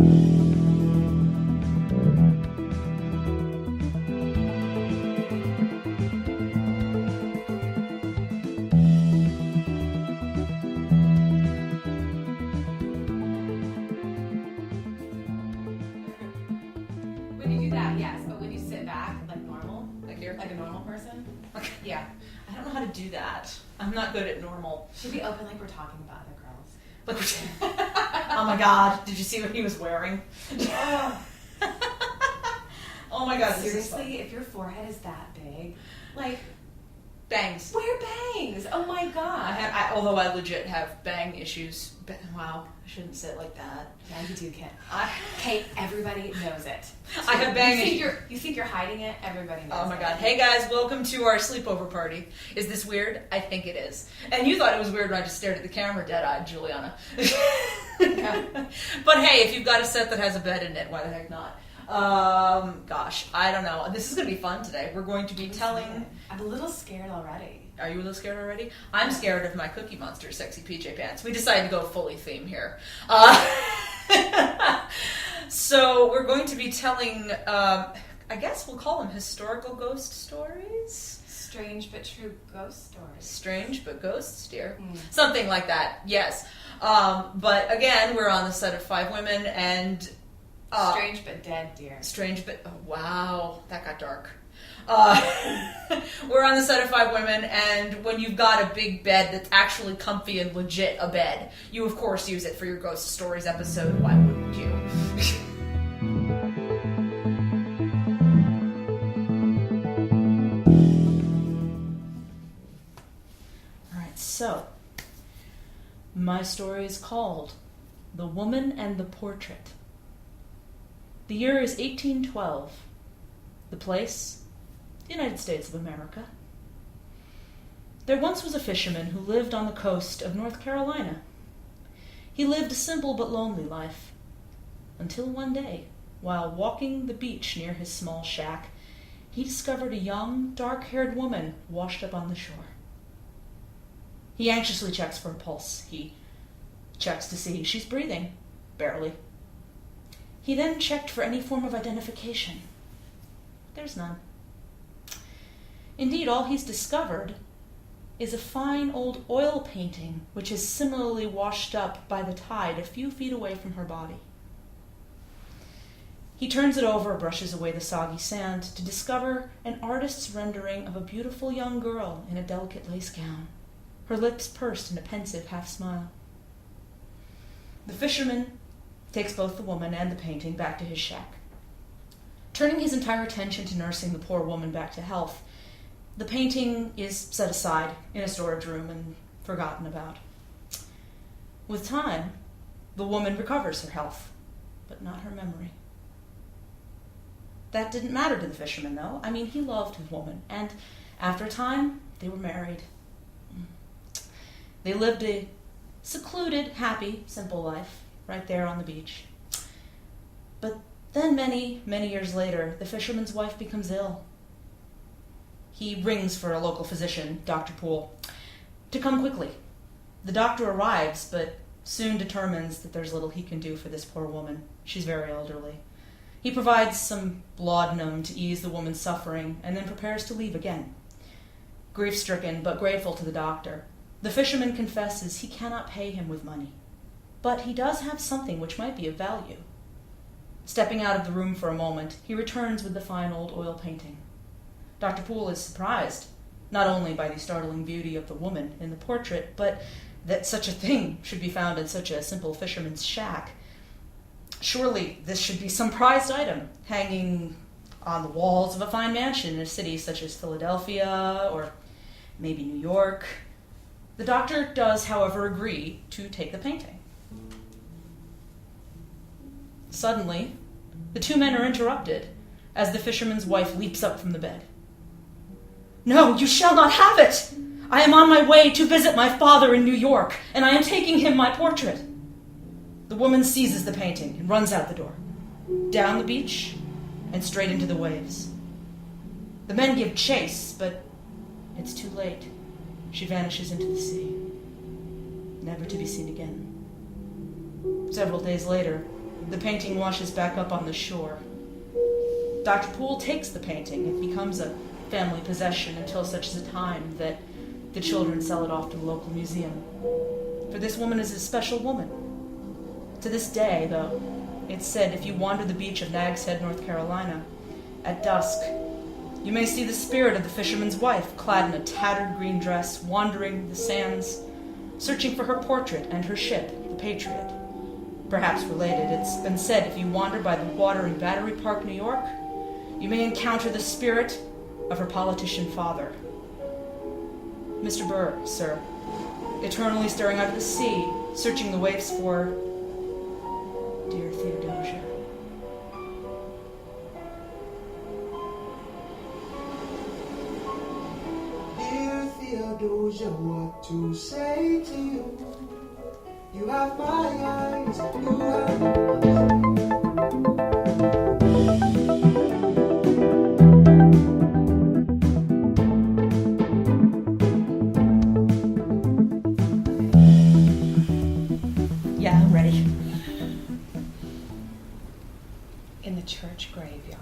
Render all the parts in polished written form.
When you do that, yes, but when you sit back, like normal, Like you're like a normal person, okay. yeah. I don't know how to do that. I'm not good at normal. Should we open like we're talking about other girls? Look, oh my god, did you see what he was wearing? Oh my god, Seriously, if your forehead is that big, like, bangs. wear bangs. Oh my god. Although I legit have bang issues. Wow, I shouldn't say it like that. Yeah, you do, Kit. Kate, everybody knows it. I have bang issues. You think you're hiding it? Everybody knows it. Oh my god. Hey guys, welcome to our sleepover party. Is this weird? I think it is. And you thought it was weird when I just stared at the camera dead-eyed, Juliana. Yeah. But hey, if you've got a set that has a bed in it, why the heck not? Gosh, I don't know. This is going to be fun today. We're going to be telling... I'm a little scared already. Are you a little scared already? I'm scared of my Cookie Monster sexy PJ pants. We decided to go fully theme here. So we're going to be telling, I guess we'll call them historical ghost stories? Strange but true ghost stories. Strange but ghosts, dear. Something like that, yes. But again, we're on the set of 5 women and... strange but dead, dear. Strange but... Oh, wow, that got dark. We're on the set of 5 women, and when you've got a big bed that's actually comfy and legit a bed, you of course use it for your ghost stories episode. Why wouldn't you? Alright, so my story is called The Woman and the Portrait. The year is 1812. The place, the United States of America. There once was a fisherman who lived on the coast of North Carolina. He lived a simple but lonely life, until one day, while walking the beach near his small shack, he discovered a young, dark-haired woman washed up on the shore. He anxiously checks for a pulse. He checks to see she's breathing, barely. He then checked for any form of identification. There's none. Indeed, all he's discovered is a fine old oil painting which is similarly washed up by the tide a few feet away from her body. He turns it over, brushes away the soggy sand, to discover an artist's rendering of a beautiful young girl in a delicate lace gown, her lips pursed in a pensive half-smile. The fisherman takes both the woman and the painting back to his shack. Turning his entire attention to nursing the poor woman back to health, the painting is set aside in a storage room and forgotten about. With time, the woman recovers her health, but not her memory. That didn't matter to the fisherman, though. I mean, he loved his woman, and after a time, they were married. They lived a secluded, happy, simple life right there on the beach. But then many, many years later, the fisherman's wife becomes ill. He rings for a local physician, Dr. Poole, to come quickly. The doctor arrives, but soon determines that there's little he can do for this poor woman. She's very elderly. He provides some laudanum to ease the woman's suffering, and then prepares to leave again. Grief-stricken, but grateful to the doctor, the fisherman confesses he cannot pay him with money, but he does have something which might be of value. Stepping out of the room for a moment, he returns with the fine old oil painting. Dr. Poole is surprised, not only by the startling beauty of the woman in the portrait, but that such a thing should be found in such a simple fisherman's shack. Surely this should be some prized item, hanging on the walls of a fine mansion in a city such as Philadelphia, or maybe New York. The doctor does, however, agree to take the painting. Suddenly, the 2 men are interrupted as the fisherman's wife leaps up from the bed. "No, you shall not have it! I am on my way to visit my father in New York, and I am taking him my portrait." The woman seizes the painting and runs out the door, down the beach, and straight into the waves. The men give chase, but it's too late. She vanishes into the sea, never to be seen again. Several days later, The painting washes back up on the shore. Dr. Poole takes the painting. It becomes a family possession until such a time that the children sell it off to the local museum. For this woman is a special woman. To this day, though, it's said if you wander the beach of Nag's Head, North Carolina, at dusk, you may see the spirit of the fisherman's wife, clad in a tattered green dress, wandering the sands, searching for her portrait and her ship, the Patriot. Perhaps related, it's been said if you wander by the water in Battery Park, New York, you may encounter the spirit of her politician father. Mr. Burr, sir, eternally staring out at the sea, searching the waves for dear Theodosia. Dear Theodosia, what to say to you? You have my eyes, you have Yeah, I'm ready. In the church graveyard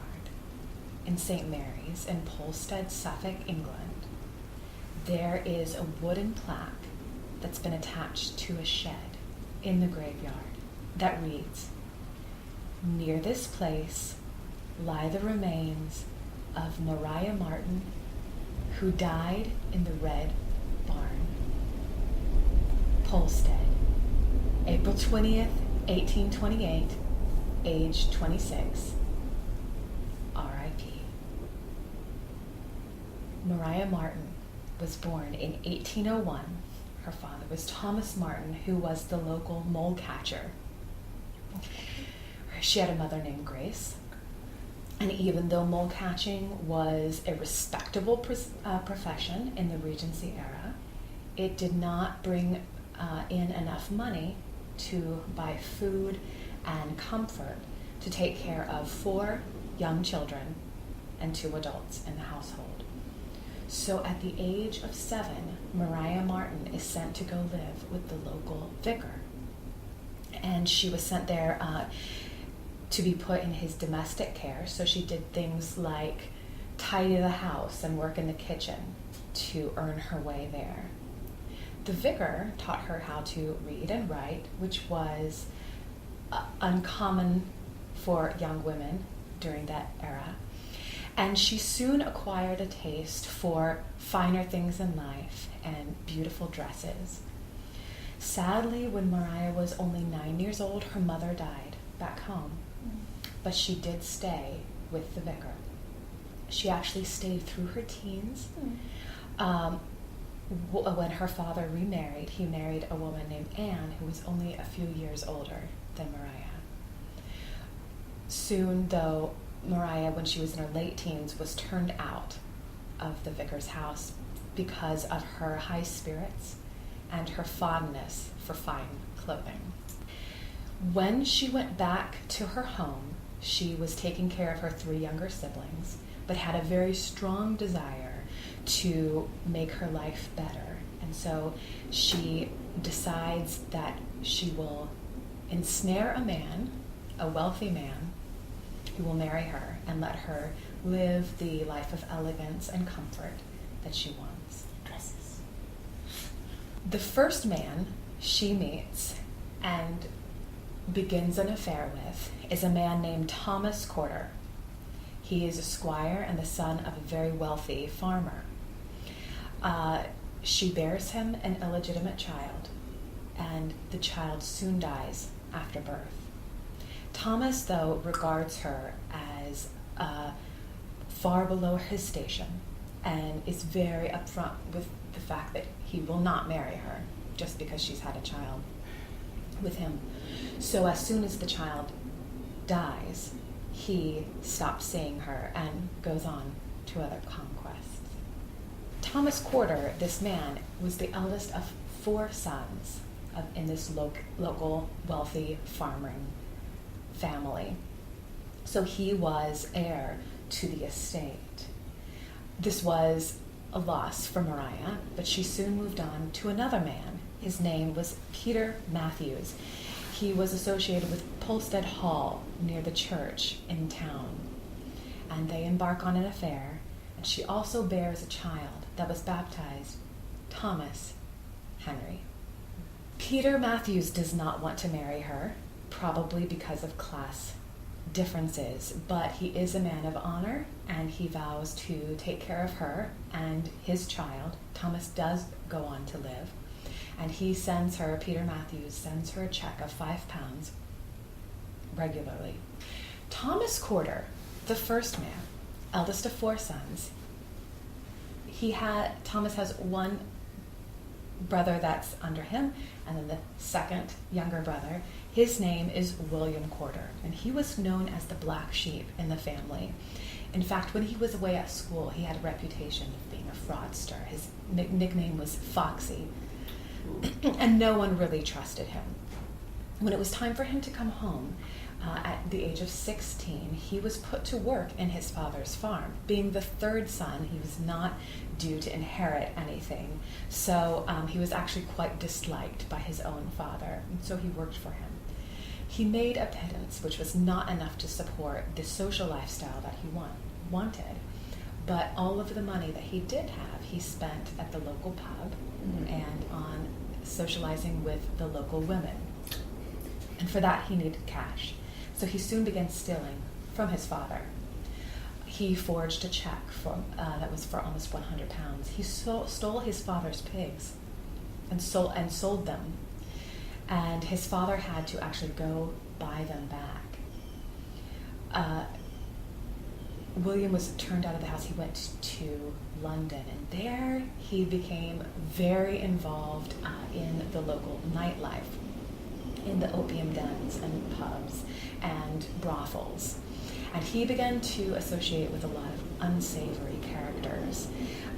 in St. Mary's in Polstead, Suffolk, England, there is a wooden plaque that's been attached to a shed in the graveyard that reads, "Near this place lie the remains of Maria Martin, who died in the Red Barn. Polstead, April 20th, 1828, age 26, R.I.P." Maria Martin was born in 1801. Her father was Thomas Martin, who was the local mole catcher. She had a mother named Grace. And even though mole catching was a respectable profession in the Regency era, it did not bring in enough money to buy food and comfort to take care of 4 young children and 2 adults in the household. So at the age of 7, Maria Martin is sent to go live with the local vicar. And she was sent there to be put in his domestic care. So she did things like tidy the house and work in the kitchen to earn her way there. The vicar taught her how to read and write, which was uncommon for young women during that era. And she soon acquired a taste for finer things in life and beautiful dresses. Sadly, when Maria was only 9 years old, her mother died back home. But she did stay with the vicar. She actually stayed through her teens. When her father remarried, he married a woman named Anne, who was only a few years older than Maria. Soon, though, Maria, when she was in her late teens, was turned out of the vicar's house because of her high spirits and her fondness for fine clothing. When she went back to her home, she was taking care of her 3 younger siblings, but had a very strong desire to make her life better. And so she decides that she will ensnare a man, a wealthy man, who will marry her and let her live the life of elegance and comfort that she wants. Dresses. The first man she meets and begins an affair with is a man named Thomas Corder. He is a squire and the son of a very wealthy farmer. She bears him an illegitimate child, and the child soon dies after birth. Thomas, though, regards her as far below his station and is very upfront with the fact that he will not marry her just because she's had a child with him. So as soon as the child dies, he stops seeing her and goes on to other conquests. Thomas Corder, this man, was the eldest of 4 sons in this local wealthy farming family. So he was heir to the estate. This was a loss for Maria, but she soon moved on to another man. His name was Peter Matthews. he was associated with Polstead Hall near the church in town. And they embark on an affair, and she also bears a child that was baptized Thomas Henry. Peter Matthews does not want to marry her, probably because of class differences, but he is a man of honor, and he vows to take care of her and his child. Thomas does go on to live, and he sends her, Peter Matthews sends her a check of £5 regularly. Thomas Corder, the first man, eldest of 4 sons, Thomas has one brother that's under him, and then the second younger brother. His name is William Corder, and he was known as the black sheep in the family. In fact, when he was away at school, he had a reputation of being a fraudster. His nickname was Foxy, and no one really trusted him. When it was time for him to come home, at the age of 16, he was put to work in his father's farm. Being the third son, he was not due to inherit anything, so he was actually quite disliked by his own father, and so he worked for him. He made a pittance, which was not enough to support the social lifestyle that he wanted, but all of the money that he did have, he spent at the local pub and on socializing with the local women. And for that, he needed cash. So he soon began stealing from his father. He forged a check that was for almost £100. He stole his father's pigs and sold them. And his father had to actually go buy them back. William was turned out of the house. He went to London, and there he became very involved in the local nightlife, in the opium dens and pubs and brothels. And he began to associate with a lot of unsavory characters,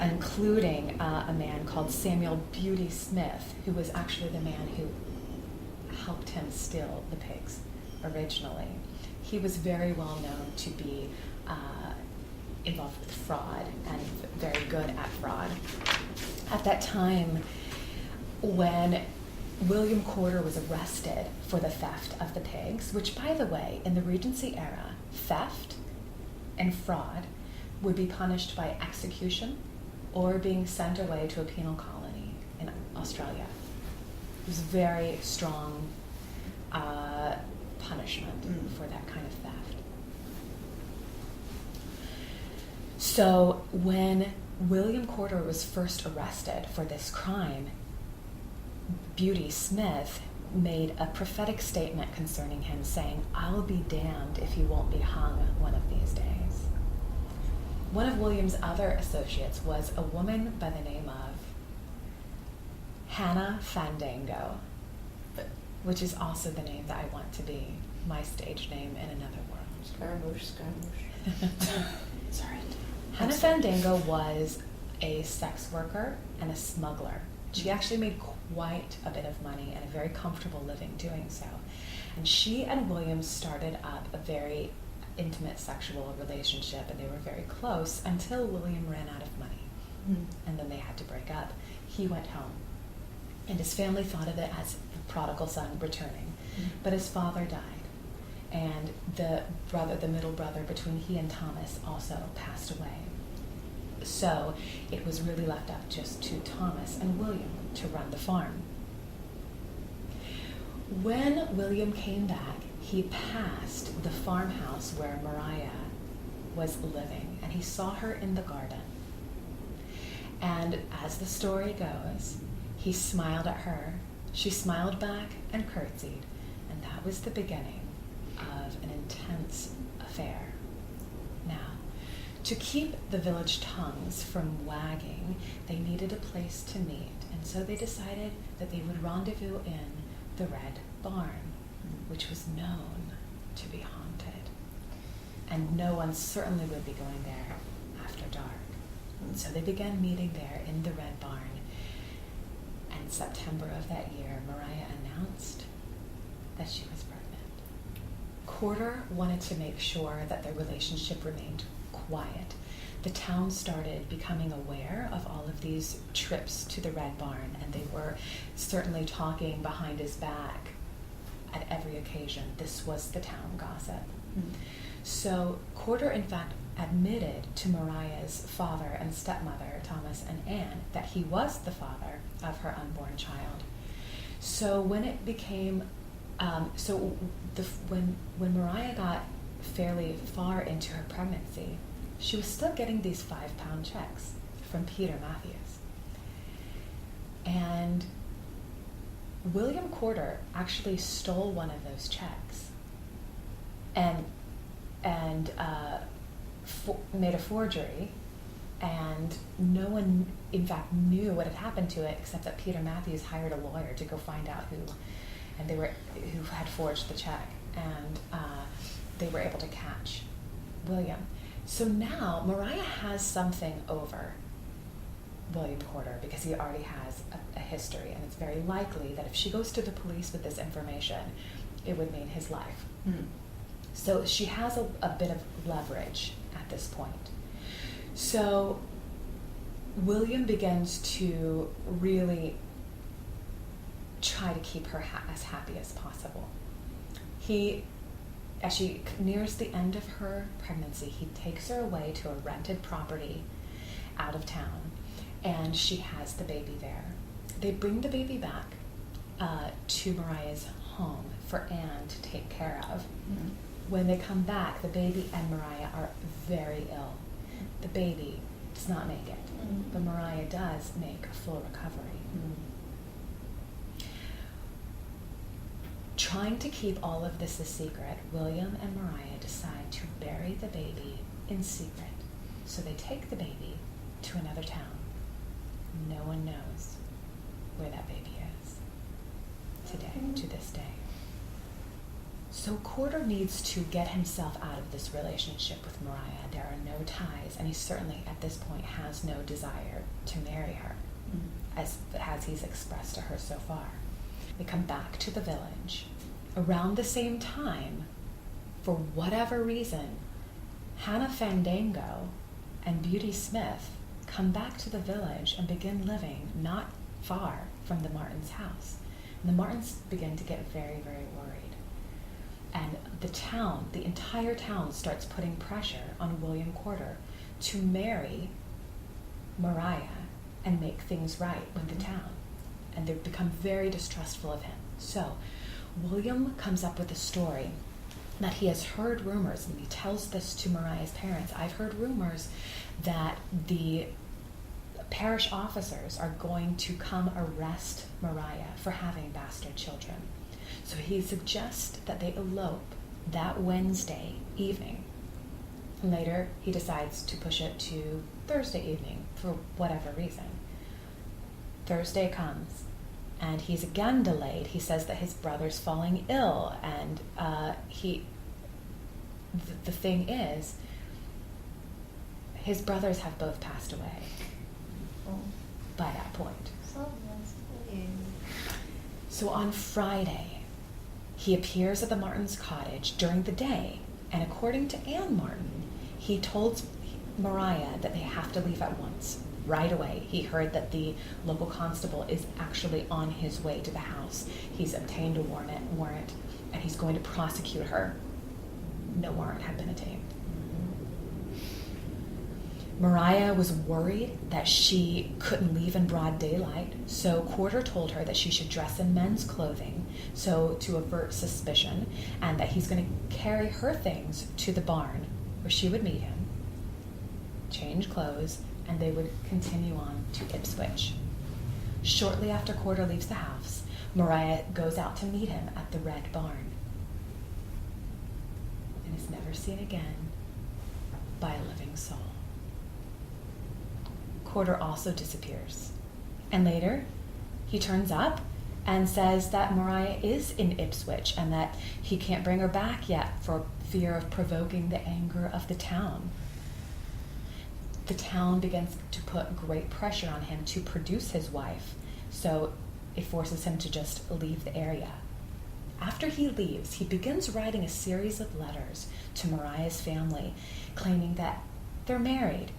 including a man called Samuel Beauty Smith, who was actually the man who helped him steal the pigs originally. He was very well known to be involved with fraud and very good at fraud. At that time, when William Corder was arrested for the theft of the pigs, which, by the way, in the Regency era, theft and fraud would be punished by execution or being sent away to a penal colony in Australia. It was very strong punishment for that kind of theft. So when William Corder was first arrested for this crime, Beauty Smith made a prophetic statement concerning him, saying, "I'll be damned if he won't be hung one of these days." One of William's other associates was a woman by the name of Hannah Fandango, which is also the name that I want to be my stage name in another world. Scaramouche. Sorry. Hannah Fandango was a sex worker and a smuggler. She actually made quite a bit of money and a very comfortable living doing so. And she and William started up a very intimate sexual relationship, and they were very close until William ran out of money. And then they had to break up. He went home, and his family thought of it as the prodigal son returning. But his father died, and the middle brother between he and Thomas also passed away. So it was really left up just to Thomas and William to run the farm. When William came back, he passed the farmhouse where Mariah was living, and he saw her in the garden. And as the story goes, he smiled at her, she smiled back and curtsied, and that was the beginning of an intense affair. Now, to keep the village tongues from wagging, they needed a place to meet, and so they decided that they would rendezvous in the Red Barn, which was known to be haunted. And no one certainly would be going there after dark. And so they began meeting there in the Red Barn. And in September of that year, Mariah announced that she was pregnant. Corder wanted to make sure that their relationship remained quiet. The town started becoming aware of all of these trips to the Red Barn, and they were certainly talking behind his back at every occasion. This was the town gossip. So Corder, in fact, admitted to Mariah's father and stepmother, Thomas and Anne, that he was the father of her unborn child. So when it became, when Mariah got fairly far into her pregnancy, she was still getting these 5-pound checks from Peter Matthews. And William Corder actually stole one of those checks and made a forgery, and no one, in fact, knew what had happened to it except that Peter Matthews hired a lawyer to go find out who had forged the check, and they were able to catch William. So now Mariah has something over William Corder because he already has a history, and it's very likely that if she goes to the police with this information, it would mean his life. So she has a bit of leverage at this point. So William begins to really try to keep her as happy as possible. As she nears the end of her pregnancy, he takes her away to a rented property out of town, and she has the baby there. They bring the baby back to Mariah's home for Anne to take care of. When they come back, the baby and Mariah are very ill. The baby does not make it, but Mariah does make a full recovery. Trying to keep all of this a secret, William and Mariah decide to bury the baby in secret. So they take the baby to another town. No one knows where that baby is today, to this day. So Corder needs to get himself out of this relationship with Mariah. There are no ties, and he certainly at this point has no desire to marry her, as he's expressed to her so far. They come back to the village. Around the same time, for whatever reason, Hannah Fandango and Beauty Smith come back to the village and begin living not far from the Martins' house. And the Martins begin to get very, very worried. And the entire town starts putting pressure on William Corder to marry Mariah and make things right with the town. And they become very distrustful of him. So William comes up with a story that he has heard rumors, and he tells this to Mariah's parents. I've heard rumors that the parish officers are going to come arrest Mariah for having bastard children. So he suggests that they elope that Wednesday evening. Later, he decides to push it to Thursday evening for whatever reason. Thursday comes, and he's again delayed. He says that his brother's falling ill, and the thing is, his brothers have both passed away by that point. So on Friday, he appears at the Martins' cottage during the day, and according to Anne Martin, he told Mariah that they have to leave at once, right away. He heard that the local constable is actually on his way to the house. He's obtained a warrant, and he's going to prosecute her. No warrant had been obtained. Mariah was worried that she couldn't leave in broad daylight, so Corder told her that she should dress in men's clothing so to avert suspicion, and that he's going to carry her things to the barn where she would meet him, change clothes, and they would continue on to Ipswich. Shortly after Corder leaves the house, Mariah goes out to meet him at the Red Barn and is never seen again by a living soul. Corder also disappears. And later, he turns up and says that Mariah is in Ipswich and that he can't bring her back yet for fear of provoking the anger of the town. The town begins to put great pressure on him to produce his wife, so it forces him to just leave the area. After he leaves, he begins writing a series of letters to Mariah's family, claiming that they're married,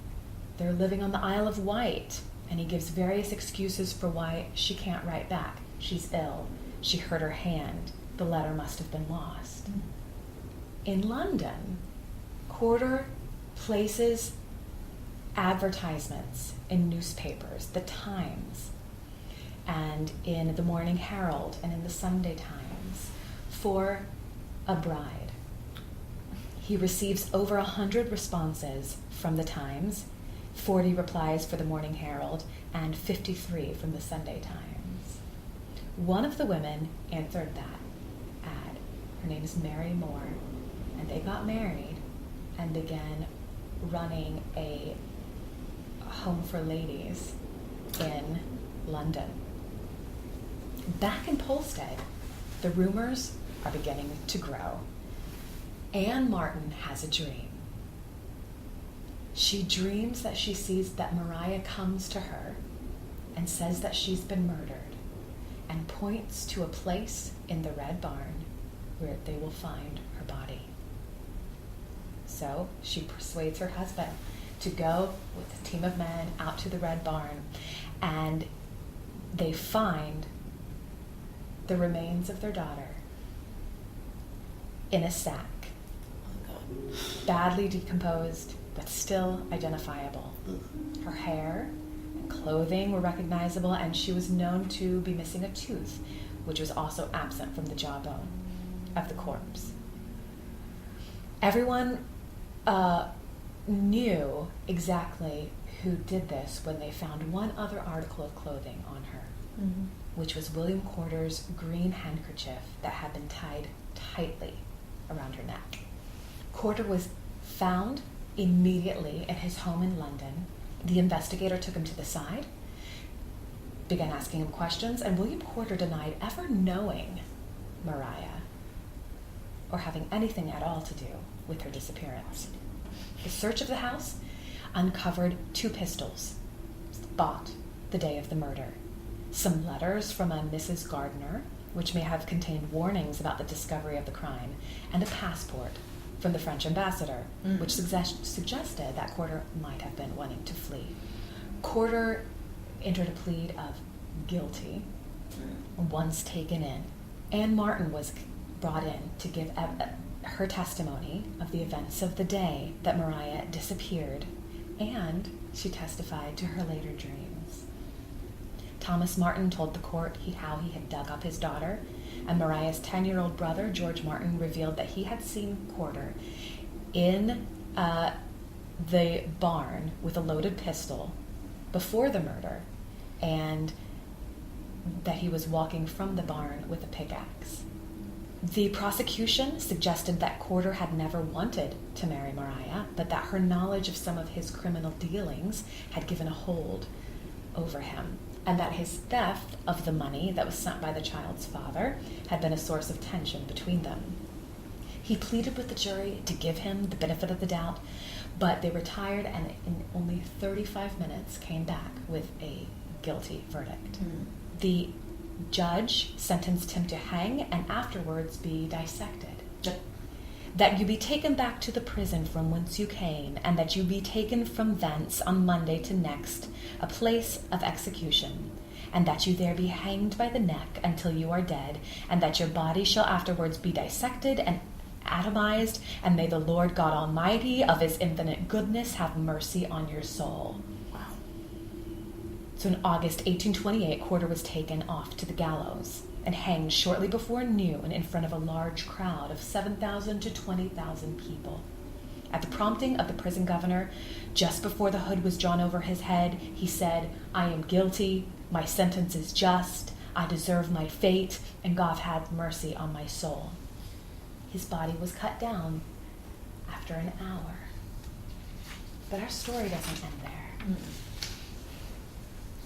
they're living on the Isle of Wight, and he gives various excuses for why she can't write back. She's ill, she hurt her hand, the letter must have been lost. In London, Corder places advertisements in newspapers, the Times, and in the Morning Herald, and in the Sunday Times, for a bride. He receives over 100 responses from the Times, 40 replies for the Morning Herald, and 53 from the Sunday Times. One of the women answered that ad. Her name is Mary Moore, and they got married and began running a home for ladies in London. Back in Polstead, the rumors are beginning to grow. Anne Martin has a dream. She dreams that she sees that Mariah comes to her and says that she's been murdered and points to a place in the Red Barn where they will find her body. So she persuades her husband to go with a team of men out to the Red Barn, and they find the remains of their daughter in a sack, badly decomposed, but still identifiable. Her hair and clothing were recognizable, and she was known to be missing a tooth, which was also absent from the jawbone of the corpse. Everyone knew exactly who did this when they found one other article of clothing on her, which was William Corder's green handkerchief that had been tied tightly around her neck. Corder was found immediately at his home in London. The investigator took him to the side, began asking him questions, and William Corder denied ever knowing Mariah or having anything at all to do with her disappearance. The search of the house uncovered 2 pistols bought the day of the murder, some letters from a Mrs. Gardner, which may have contained warnings about the discovery of the crime, and a passport from the French ambassador, which suggested that Corder might have been wanting to flee. Corder entered a plea of guilty once taken in. Anne Martin was brought in to give her testimony of the events of the day that Mariah disappeared, and she testified to her later dreams. Thomas Martin told the court how he had dug up his daughter, and Mariah's 10-year-old brother, George Martin, revealed that he had seen Corder in the barn with a loaded pistol before the murder, and that he was walking from the barn with a pickaxe. The prosecution suggested that Corder had never wanted to marry Mariah, but that her knowledge of some of his criminal dealings had given a hold over him, and that his theft of the money that was sent by the child's father had been a source of tension between them. He pleaded with the jury to give him the benefit of the doubt, but they retired and in only 35 minutes came back with a guilty verdict. The judge sentenced him to hang and afterwards be dissected. That you be taken back to the prison from whence you came, and that you be taken from thence on Monday to next, a place of execution, and that you there be hanged by the neck until you are dead, and that your body shall afterwards be dissected and atomized, and may the Lord God Almighty of his infinite goodness have mercy on your soul. So in August 1828, Corder was taken off to the gallows and hanged shortly before noon in front of a large crowd of 7,000 to 20,000 people. At the prompting of the prison governor, just before the hood was drawn over his head, he said, "I am guilty, my sentence is just, I deserve my fate, and God have mercy on my soul." His body was cut down after an hour. But our story doesn't end there.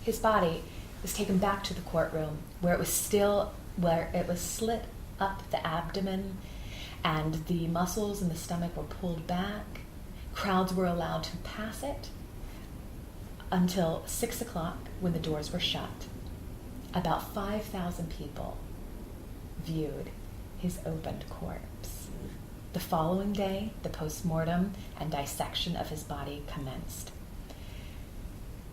His body was taken back to the courtroom where it was slit up the abdomen, and the muscles in the stomach were pulled back. Crowds were allowed to pass it until 6 o'clock when the doors were shut. About 5,000 people viewed his opened corpse. The following day, the post-mortem and dissection of his body commenced.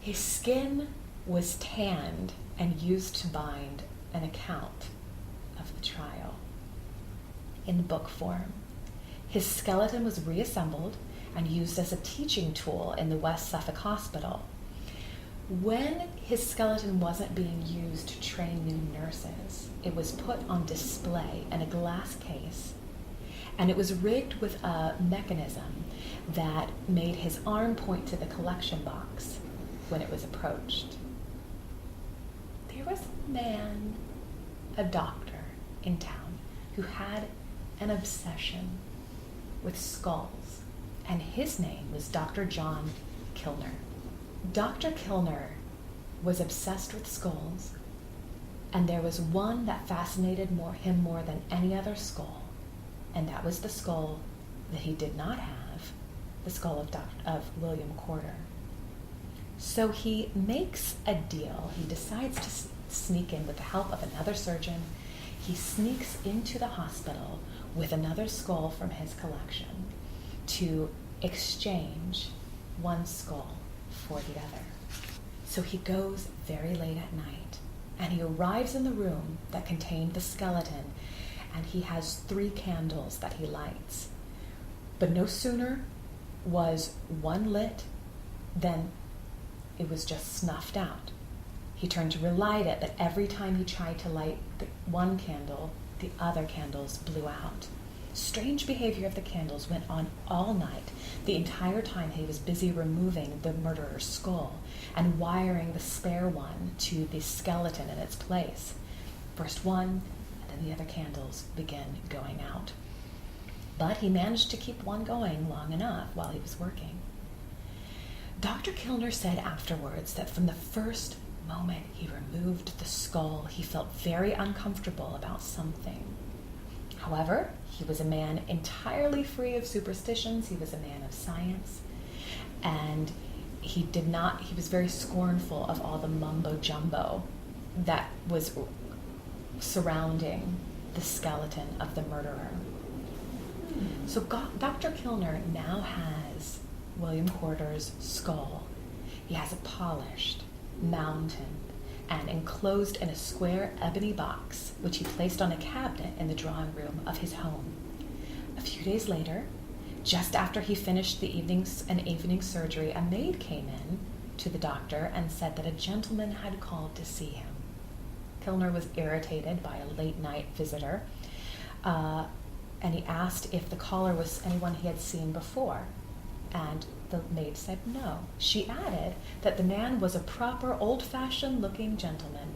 His skin was tanned and used to bind an account of the trial. in book form. His skeleton was reassembled and used as a teaching tool in the West Suffolk Hospital. When his skeleton wasn't being used to train new nurses, it was put on display in a glass case, and it was rigged with a mechanism that made his arm point to the collection box when it was approached. There was a man, a doctor in town, who had an obsession with skulls, and his name was Dr. John Kilner. Dr. Kilner was obsessed with skulls, and there was one that fascinated him more than any other skull, and that was the skull that he did not have, the skull of William Corder. So he makes a deal. He decides to sneak in with the help of another surgeon. He sneaks into the hospital with another skull from his collection to exchange one skull for the other. So he goes very late at night, and he arrives in the room that contained the skeleton, and he has 3 candles that he lights. But no sooner was one lit than it was just snuffed out. He turned to relight it, but every time he tried to light the one candle, the other candles blew out. Strange behavior of the candles went on all night, the entire time he was busy removing the murderer's skull and wiring the spare one to the skeleton in its place. First one, and then the other candles began going out. But he managed to keep one going long enough while he was working. Dr. Kilner said afterwards that from the first moment he removed the skull, he felt very uncomfortable about something. However, he was a man entirely free of superstitions. He was a man of science, and he was very scornful of all the mumbo jumbo that was surrounding the skeleton of the murderer. So Dr. Kilner now has William Corder's skull. He has it polished, mounted, and enclosed in a square ebony box, which he placed on a cabinet in the drawing room of his home. A few days later, just after he finished an evening surgery, a maid came in to the doctor and said that a gentleman had called to see him. Kilner was irritated by a late-night visitor, and he asked if the caller was anyone he had seen before, and the maid said no. She added that the man was a proper old-fashioned looking gentleman,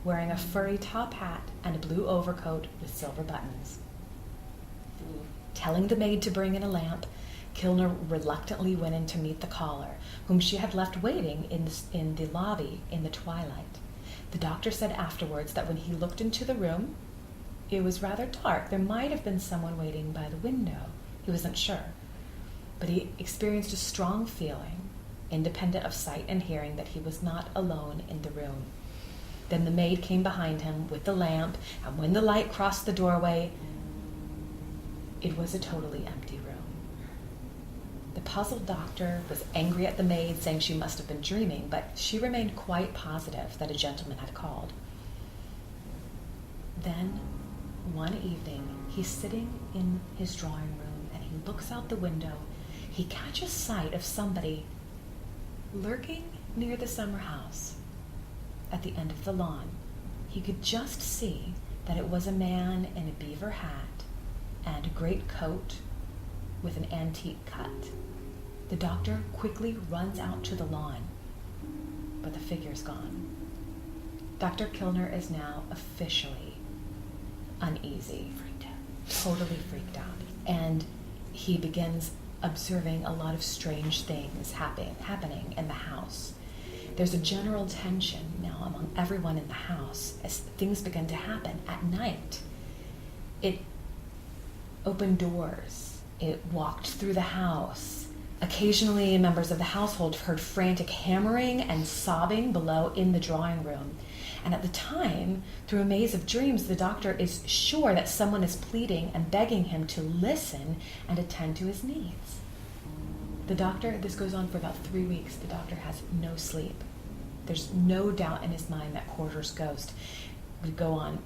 wearing a furry top hat and a blue overcoat with silver buttons. Telling the maid to bring in a lamp, Kilner reluctantly went in to meet the caller, whom she had left waiting in the lobby in the twilight. The doctor said afterwards that when he looked into the room, it was rather dark. There might have been someone waiting by the window. He wasn't sure. But he experienced a strong feeling, independent of sight and hearing, that he was not alone in the room. Then the maid came behind him with the lamp, and when the light crossed the doorway, it was a totally empty room. The puzzled doctor was angry at the maid, saying she must have been dreaming, but she remained quite positive that a gentleman had called. Then, one evening, he's sitting in his drawing room, and he looks out the window. He catches sight of somebody lurking near the summer house at the end of the lawn. He could just see that it was a man in a beaver hat and a great coat with an antique cut. The doctor quickly runs out to the lawn, but the figure's gone. Dr. Kilner is now officially uneasy, totally freaked out, and he begins observing a lot of strange things happening in the house. There's a general tension now among everyone in the house as things begin to happen at night. It opened doors. It walked through the house. Occasionally, members of the household heard frantic hammering and sobbing below in the drawing room. And at the time, through a maze of dreams, the doctor is sure that someone is pleading and begging him to listen and attend to his needs. This goes on for about 3 weeks. The doctor has no sleep. There's no doubt in his mind that Corder's ghost would go on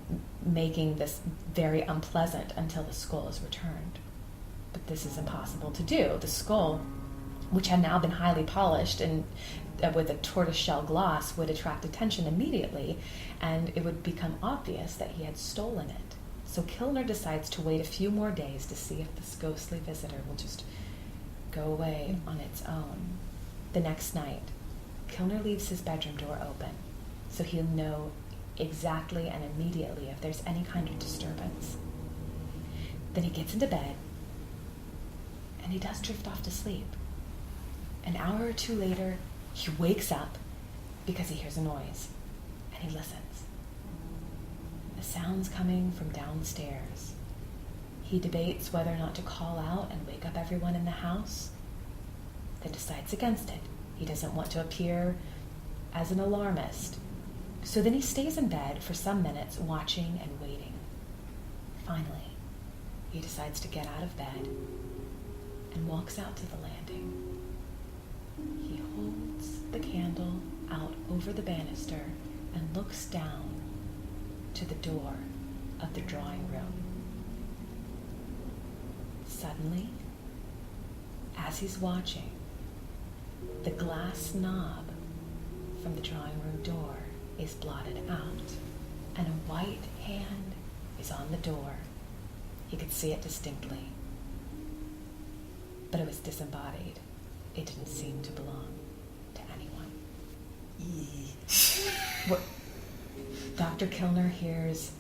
making this very unpleasant until the skull is returned. But this is impossible to do. The skull, which had now been highly polished and with a tortoiseshell gloss, would attract attention immediately, and it would become obvious that he had stolen it. So Kilner decides to wait a few more days to see if this ghostly visitor will just go away on its own. The next night, Kilner leaves his bedroom door open, so he'll know exactly and immediately if there's any kind of disturbance. Then he gets into bed, and he does drift off to sleep. An hour or two later, he wakes up because he hears a noise, and he listens. The sound's coming from downstairs. He debates whether or not to call out and wake up everyone in the house, then decides against it. He doesn't want to appear as an alarmist. So then he stays in bed for some minutes, watching and waiting. Finally, he decides to get out of bed and walks out to the landing. He holds the candle out over the banister and looks down to the door of the drawing room. Suddenly, as he's watching, the glass knob from the drawing room door is blotted out, and a white hand is on the door. He could see it distinctly, but it was disembodied. It didn't seem to belong to anyone. What? Dr. Kilner hears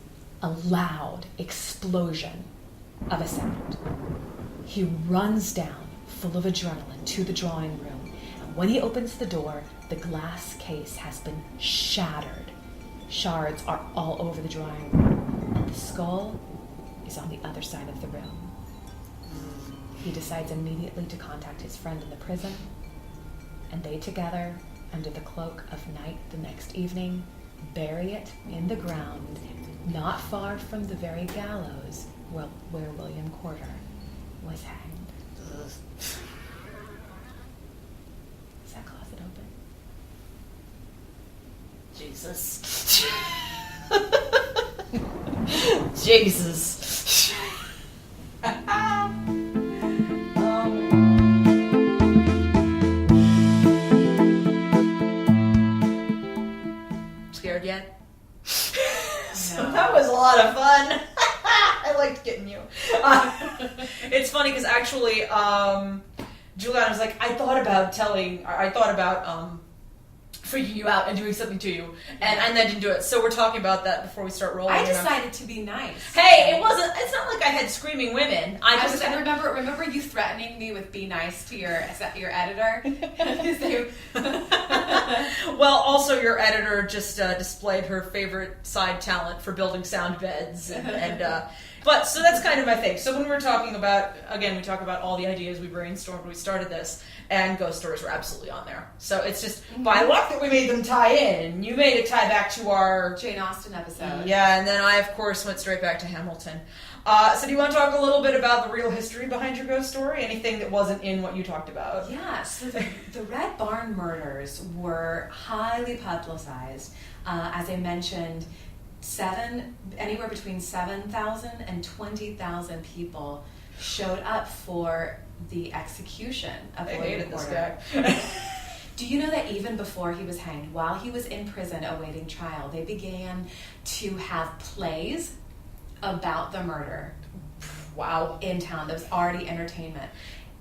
a loud explosion of a sound. He runs down, full of adrenaline, to the drawing room. And when he opens the door, the glass case has been shattered. Shards are all over the drawing room, and the skull is on the other side of the room. He decides immediately to contact his friend in the prison, and they together, under the cloak of night the next evening, bury it in the ground, not far from the very gallows where William Corder was hanged. Is that closet open? Jesus. Jesus. Scared yet? So that was a lot of fun. I liked getting you. It's funny because actually, Juliana was like, I thought about freaking you out and doing something to you, and then didn't do it. So we're talking about that before we start rolling. I decided to be nice. Hey, it's not like I had screaming women. I remember you threatening me with be nice to your editor. Well, also your editor just displayed her favorite side talent for building sound beds, but so that's kind of my thing. So when we were talking about, again, we talk about all the ideas we brainstormed when we started this, and ghost stories were absolutely on there. So it's just by luck that we made them tie in. You made it tie back to our Jane Austen episode. Yeah, and then I, of course, went straight back to Hamilton. So do you want to talk a little bit about the real history behind your ghost story? Anything that wasn't in what you talked about? Yeah, so the Red Barn murders were highly publicized. As I mentioned, anywhere between 7,000 and 20,000 people showed up for the execution of William Corder. This guy. Do you know that even before he was hanged, while he was in prison awaiting trial, they began to have plays about the murder? Wow. In town. There was already entertainment.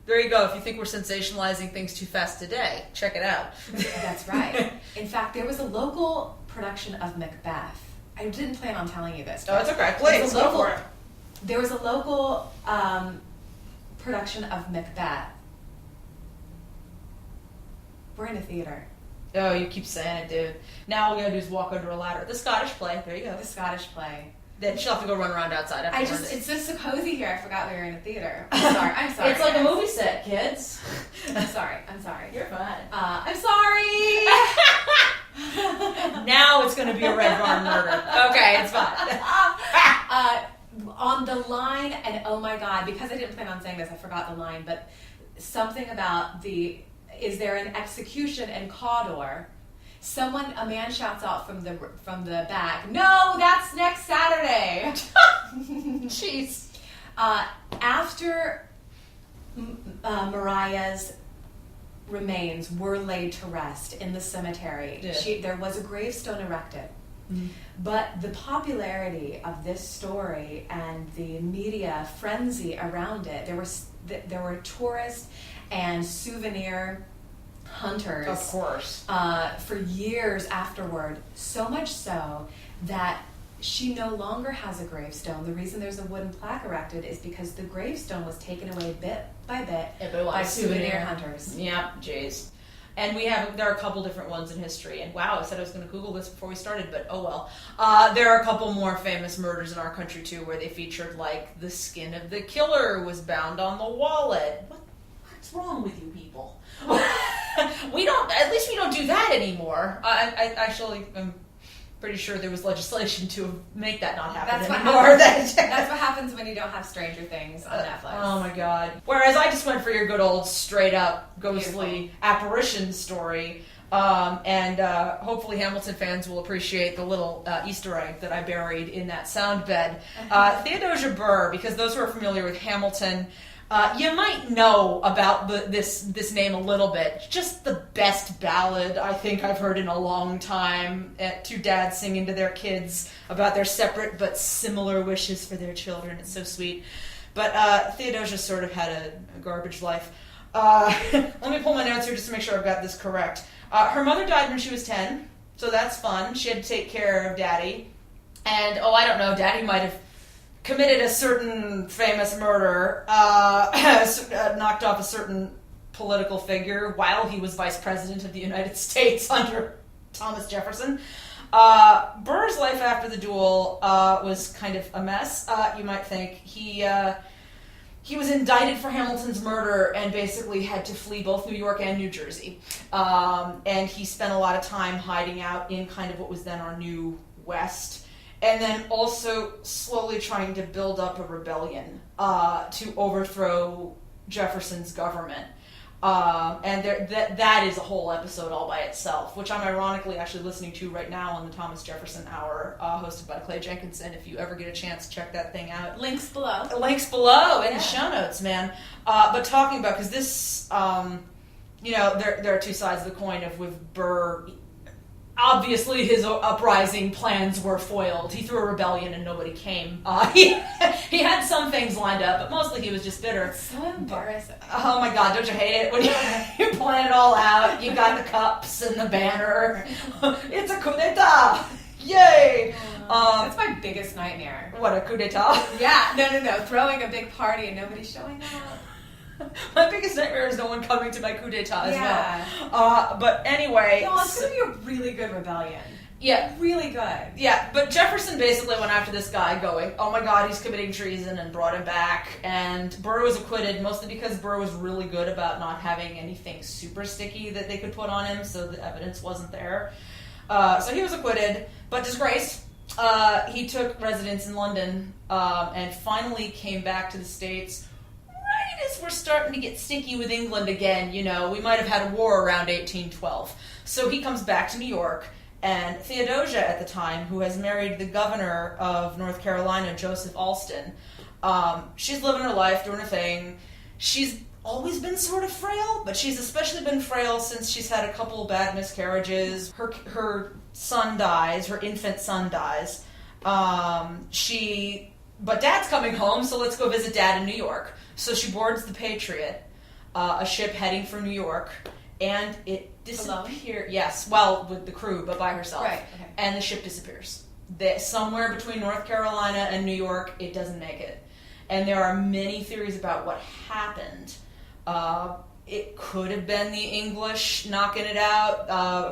There you go. If you think we're sensationalizing things too fast today, check it out. That's right. In fact, there was a local production of Macbeth. I didn't plan on telling you this. Oh, it's okay. Please, go for it. There was a local production of Macbeth. We're in a theater. Oh, you keep saying it, dude. Now all we gotta do is walk under a ladder. The Scottish play. There you go. The Scottish play. Then she'll have to go run around outside afterwards. It's just so cozy here. I forgot we were in a theater. I'm sorry. It's like a movie set, kids. I'm sorry. You're fine. I'm sorry. Now it's gonna be a Red Barn murder. Okay, it's fine. On the line, and oh my god, because I didn't plan on saying this, I forgot the line, but something about is there an execution in Cawdor? a man shouts out from the back, "No, that's next Saturday." Jeez. After Mariah's remains were laid to rest in the cemetery, there was a gravestone erected. Mm-hmm. But the popularity of this story and the media frenzy around it, there were tourists and souvenir hunters, of course, for years afterward. So much so that she no longer has a gravestone. The reason there's a wooden plaque erected is because the gravestone was taken away bit by bit by souvenir hunters. Yeah, jeez. And there are a couple different ones in history. And wow, I said I was going to Google this before we started, but oh well. There are a couple more famous murders in our country too, where they featured like the skin of the killer was bound on the wallet. What's wrong with you people? At least we don't do that anymore. I actually am pretty sure there was legislation to make that not happen anymore. That's what happens when you don't have Stranger Things on Netflix. Oh my god. Whereas I just went for your good old straight up ghostly apparition story. And hopefully Hamilton fans will appreciate the little Easter egg that I buried in that sound bed. Theodosia Burr, because those who are familiar with Hamilton, you might know about this name a little bit. Just the best ballad I think I've heard in a long time. Two dads singing to their kids about their separate but similar wishes for their children. It's so sweet. But Theodosia sort of had a garbage life. Let me pull my notes here just to make sure I've got this correct. Her mother died when she was 10, so that's fun. She had to take care of Daddy. And, I don't know, Daddy might have committed a certain famous murder, knocked off a certain political figure while he was vice president of the United States under Thomas Jefferson. Burr's life after the duel was kind of a mess, you might think. He was indicted for Hamilton's murder and basically had to flee both New York and New Jersey. And he spent a lot of time hiding out in kind of what was then our New West. And then also slowly trying to build up a rebellion to overthrow Jefferson's government. And that is a whole episode all by itself, which I'm ironically actually listening to right now on the Thomas Jefferson Hour, hosted by Clay Jenkinson. If you ever get a chance, check that thing out. Links below in the show notes, man. But talking about, because this, there are two sides of the coin with Burr. Obviously, his uprising plans were foiled. He threw a rebellion and nobody came. He had some things lined up, but mostly he was just bitter. It's so embarrassing. Oh my god, don't you hate it? When you plan it all out, you got the cups and the banner. It's a coup d'etat! Yay! That's my biggest nightmare. What, a coup d'etat? Yeah, no. Throwing a big party and nobody showing up. My biggest nightmare is no one coming to my coup d'etat as well. But anyway... No, it's going to be a really good rebellion. Yeah. Really good. Yeah, but Jefferson basically went after this guy going, oh my god, he's committing treason, and brought him back. And Burr was acquitted, mostly because Burr was really good about not having anything super sticky that they could put on him, so the evidence wasn't there. So he was acquitted, but disgraced. He took residence in London and finally came back to the States right as we're starting to get stinky with England again. We might have had a war around 1812. So he comes back to New York, and Theodosia at the time, who has married the governor of North Carolina, Joseph Alston, she's living her life, doing her thing. She's always been sort of frail, but she's especially been frail since she's had a couple bad miscarriages. Her son dies, her infant son dies. But Dad's coming home, so let's go visit Dad in New York. So she boards the Patriot, a ship heading for New York, and it disappears. Yes, well, with the crew, but by herself. Right, okay. And the ship disappears. Somewhere between North Carolina and New York, it doesn't make it. And there are many theories about what happened. It could have been the English knocking it out.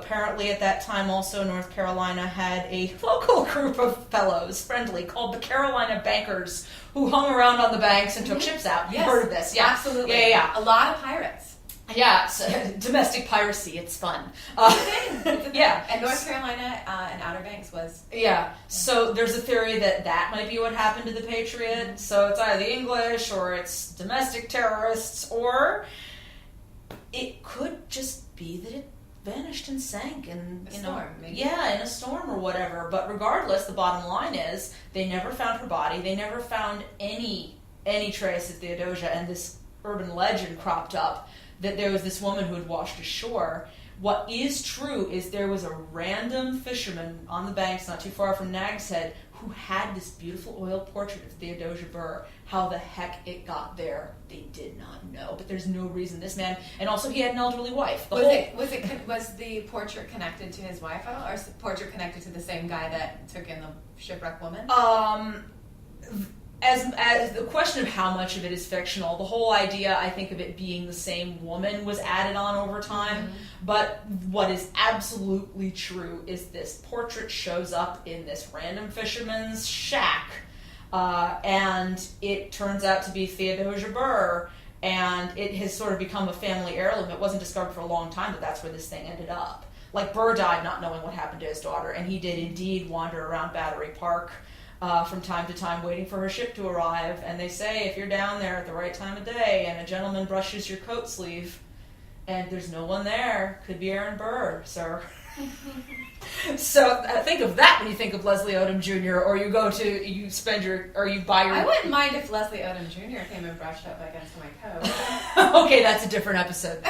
Apparently at that time also North Carolina had a local group of fellows, friendly, called the Carolina Bankers, who hung around on the banks and took ships out. Yes, You've heard of this? Yeah, absolutely. Yeah. A lot of pirates. Yeah, so, domestic piracy, it's fun. Yeah. And North Carolina and Outer Banks was... Yeah, so there's a theory that might be what happened to the Patriot. So it's either the English, or it's domestic terrorists, or it could just be that it vanished and sank in A storm, maybe. Yeah, in a storm or whatever. But regardless, the bottom line is they never found her body. They never found any trace of Theodosia, and this urban legend cropped up that there was this woman who had washed ashore. What is true is there was a random fisherman on the banks not too far from Nag's Head who had this beautiful oil portrait of Theodosia Burr. How the heck it got there, they did not know. But there's no reason this man, and also he had an elderly wife. Was the portrait connected to his wife at all, or is the portrait connected to the same guy that took in the shipwrecked woman? As the question of how much of it is fictional, the whole idea, I think, of it being the same woman was added on over time. Mm-hmm. But what is absolutely true is this portrait shows up in this random fisherman's shack, and it turns out to be Theodosia Burr, and it has sort of become a family heirloom. It wasn't discovered for a long time, but that's where this thing ended up. Like, Burr died not knowing what happened to his daughter, and he did indeed wander around Battery Park from time to time waiting for her ship to arrive. And they say if you're down there at the right time of day and a gentleman brushes your coat sleeve and there's no one there, could be Aaron Burr, sir. So think of that when you think of Leslie Odom Jr. or you buy your... I wouldn't mind if Leslie Odom Jr. came and brushed up against my coat. Okay, that's a different episode.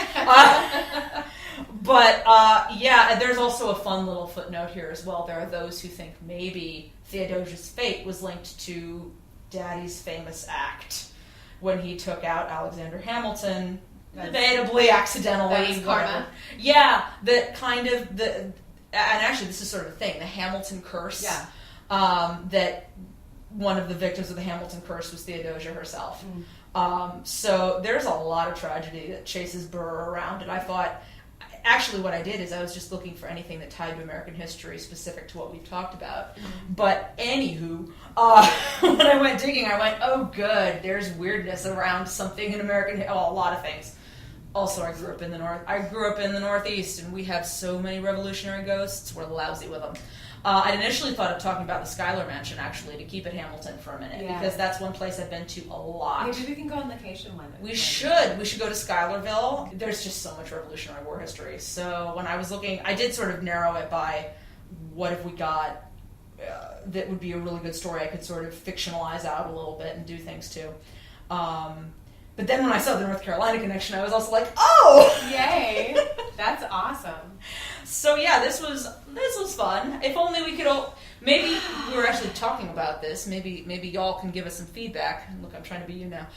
But yeah, there's also a fun little footnote here as well. There are those who think maybe Theodosia's fate was linked to Daddy's famous act when he took out Alexander Hamilton, debatably, accidentally, karma. Yeah, that kind of and actually this is sort of a thing, the Hamilton curse. Yeah. That one of the victims of the Hamilton curse was Theodosia herself. So there's a lot of tragedy that chases Burr around, and I thought, actually what I did is I was just looking for anything that tied to American history specific to what we've talked about. But anywho, when I went digging, I went, oh good, there's weirdness around something in American, a lot of things. Also, I grew up in the Northeast, and we have so many Revolutionary ghosts, we're lousy with them. I'd initially thought of talking about the Schuyler Mansion, actually, to keep it Hamilton for a minute, because that's one place I've been to a lot. Maybe we can go on vacation one day. We should go to Schuylerville. There's just so much Revolutionary War history. So when I was looking, I did sort of narrow it by what have we got that would be a really good story I could sort of fictionalize out a little bit and do things to. But then when I saw the North Carolina connection, I was also like, oh! Yay! That's awesome. So yeah, this was fun. If only we could maybe we were actually talking about this. Maybe y'all can give us some feedback. Look, I'm trying to be you now.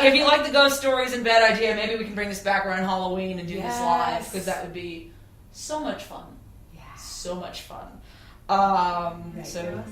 If you like the ghost stories and Bad Idea, maybe we can bring this back around Halloween and do this live, because that would be so much fun. Yeah. So much fun. Right. So